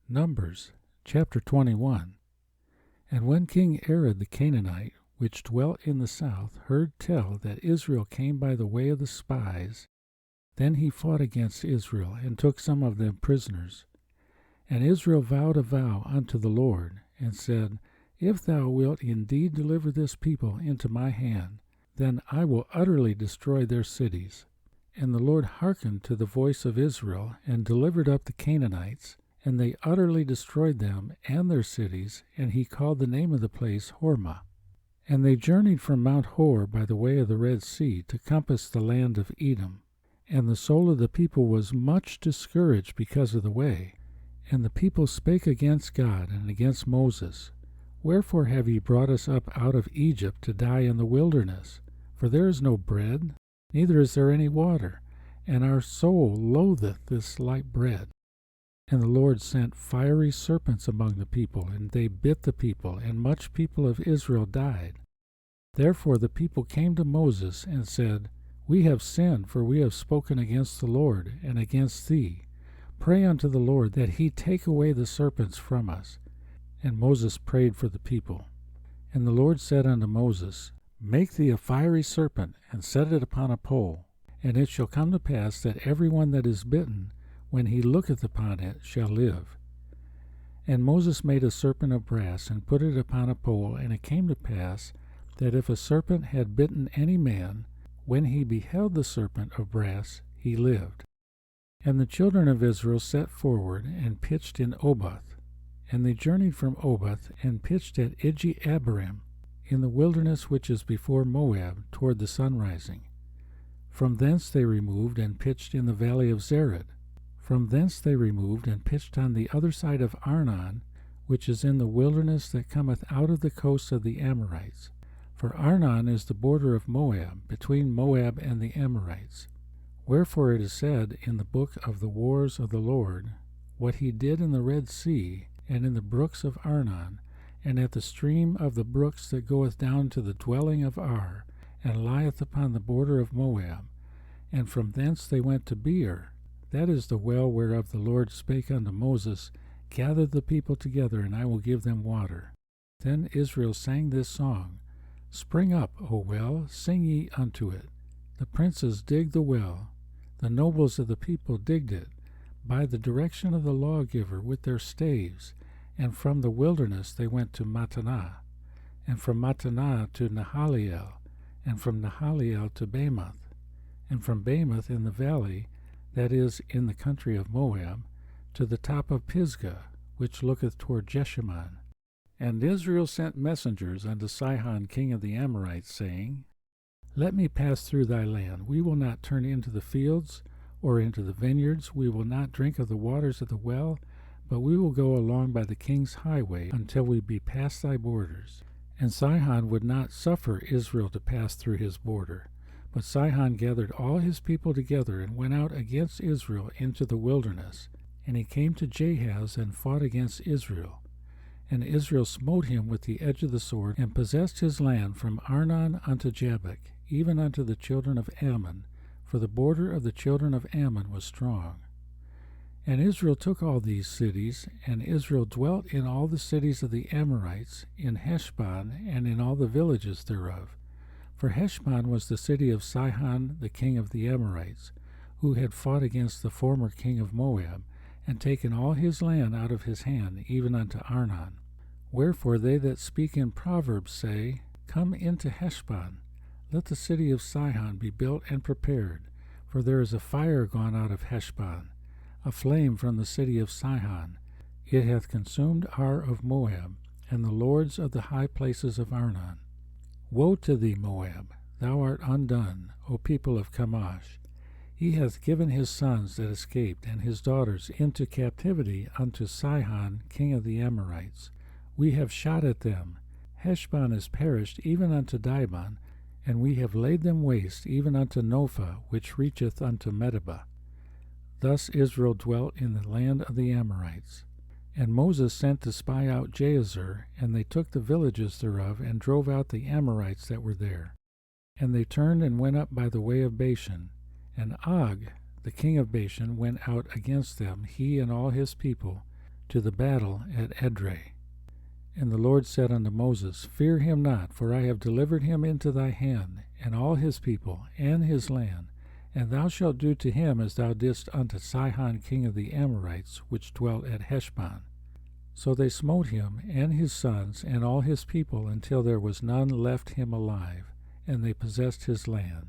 Numbers chapter 21. And when King Arad the Canaanite, which dwelt in the south, heard tell that Israel came by the way of the spies, then he fought against Israel, and took some of them prisoners. And Israel vowed a vow unto the Lord, and said, If thou wilt indeed deliver this people into my hand, then I will utterly destroy their cities. And the Lord hearkened to the voice of Israel, and delivered up the Canaanites, and they utterly destroyed them and their cities, and he called the name of the place Hormah. And they journeyed from Mount Hor by the way of the Red Sea to compass the land of Edom. And the soul of the people was much discouraged because of the way. And the people spake against God and against Moses, Wherefore have ye brought us up out of Egypt to die in the wilderness? For there is no bread, neither is there any water, and our soul loatheth this light bread. And the Lord sent fiery serpents among the people, and they bit the people, and much people of Israel died. Therefore the people came to Moses, and said, We have sinned, for we have spoken against the Lord, and against thee. Pray unto the Lord that he take away the serpents from us. And Moses prayed for the people. And the Lord said unto Moses, Make thee a fiery serpent, and set it upon a pole. And it shall come to pass that every one that is bitten, when he looketh upon it, shall live. And Moses made a serpent of brass, and put it upon a pole. And it came to pass, that if a serpent had bitten any man, when he beheld the serpent of brass, he lived. And the children of Israel set forward, and pitched in Oboth. And they journeyed from Oboth, and pitched at Iji-Abarim, in the wilderness which is before Moab, toward the sunrising. From thence they removed, and pitched in the valley of Zered. From thence they removed, and pitched on the other side of Arnon, which is in the wilderness that cometh out of the coast of the Amorites. For Arnon is the border of Moab, between Moab and the Amorites. Wherefore it is said in the book of the wars of the Lord, what he did in the Red Sea, and in the brooks of Arnon, and at the stream of the brooks that goeth down to the dwelling of Ar, and lieth upon the border of Moab. And from thence they went to Beer, that is the well whereof the Lord spake unto Moses, Gather the people together, and I will give them water. Then Israel sang this song, Spring up, O well, sing ye unto it. The princes digged the well, the nobles of the people digged it, by the direction of the lawgiver with their staves, and from the wilderness they went to Mattanah, and from Mattanah to Nahaliel, and from Nahaliel to Bamoth, and from Bamoth in the valley, that is, in the country of Moab, to the top of Pisgah, which looketh toward Jeshimon. And Israel sent messengers unto Sihon king of the Amorites, saying, Let me pass through thy land. We will not turn into the fields, or into the vineyards. We will not drink of the waters of the well, but we will go along by the king's highway, until we be past thy borders. And Sihon would not suffer Israel to pass through his border. But Sihon gathered all his people together, and went out against Israel into the wilderness. And he came to Jahaz, and fought against Israel. And Israel smote him with the edge of the sword, and possessed his land from Arnon unto Jabbok, even unto the children of Ammon, for the border of the children of Ammon was strong. And Israel took all these cities, and Israel dwelt in all the cities of the Amorites, in Heshbon, and in all the villages thereof. For Heshbon was the city of Sihon the king of the Amorites, who had fought against the former king of Moab, and taken all his land out of his hand, even unto Arnon. Wherefore they that speak in Proverbs say, Come into Heshbon, let the city of Sihon be built and prepared, for there is a fire gone out of Heshbon, a flame from the city of Sihon. It hath consumed Ar of Moab, and the lords of the high places of Arnon. Woe to thee, Moab! Thou art undone, O people of Chemosh! He hath given his sons that escaped, and his daughters into captivity unto Sihon king of the Amorites. We have shot at them. Heshbon is perished even unto Dibon, and we have laid them waste even unto Nophah, which reacheth unto Medeba. Thus Israel dwelt in the land of the Amorites. And Moses sent to spy out Jazer, and they took the villages thereof, and drove out the Amorites that were there. And they turned and went up by the way of Bashan. And Og, the king of Bashan, went out against them, he and all his people, to the battle at Edrei. And the Lord said unto Moses, Fear him not, for I have delivered him into thy hand, and all his people, and his land, and thou shalt do to him as thou didst unto Sihon king of the Amorites, which dwelt at Heshbon. So they smote him, and his sons, and all his people, until there was none left him alive, and they possessed his land.